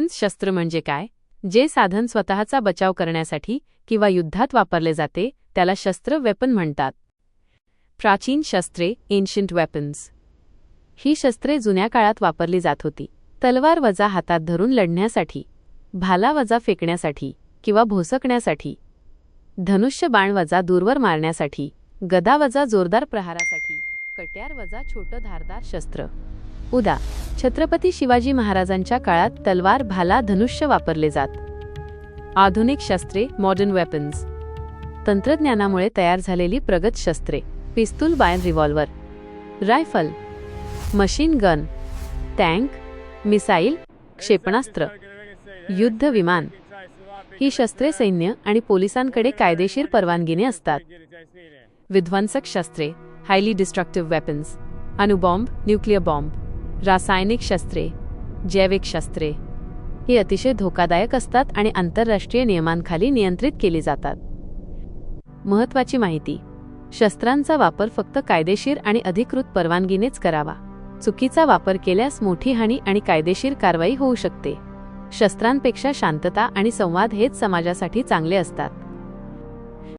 Defence शस्त्र म्हणजे काय? जे साधन स्वतःचा बचाव करण्यासाठी किंवा युद्धात वापरले जाते त्याला शस्त्र वेपन म्हणतात. प्राचीन शस्त्रे एन्शियंट वेपन्स. ही शस्त्रे जुन्या काळात वापरली जात होती. तलवार वजा हातात धरून लढण्यासाठी, भाला वजा फेकण्यासाठी किंवा भोसकण्यासाठी, धनुष्य बाण वजा दूरवर मारण्यासाठी, गदा वजा जोरदार प्रहारासाठी, कट्यार वजा छोटं धारदार शस्त्र. उदा. छत्रपती शिवाजी महाराजांच्या काळात तलवार, भाला, धनुष्य वापरले जात. आधुनिक शस्त्रे मॉडर्न वेपन्स. तंत्रज्ञानामुळे तयार झालेली प्रगत शस्त्रे. पिस्तूल, Bayern, revolver, rifle, machine gun, tank, missile, क्षेपणास्त्र, युद्ध विमान. ही शस्त्रे सैन्य आणि पोलिसांकडे कायदेशीर परवानगीने असतात. विध्वंसक शस्त्रे हायली डिस्ट्रक्टिव्ह वेपन्स. अणुबॉम्ब, न्यूक्लिअर बॉम्ब, रासायनिक शस्त्रे, जैविक शस्त्रे. ही अतिशय धोकादायक असतात आणि आंतरराष्ट्रीय नियमांखाली नियंत्रित केली जातात. महत्त्वाची माहिती. शस्त्रांचा वापर फक्त कायदेशीर आणि अधिकृत परवानगीनेच करावा. चुकीचा वापर केल्यास मोठी हानी आणि कायदेशीर कारवाई होऊ शकते. शस्त्रांपेक्षा शांतता आणि संवाद हेच समाजासाठी चांगले असतात.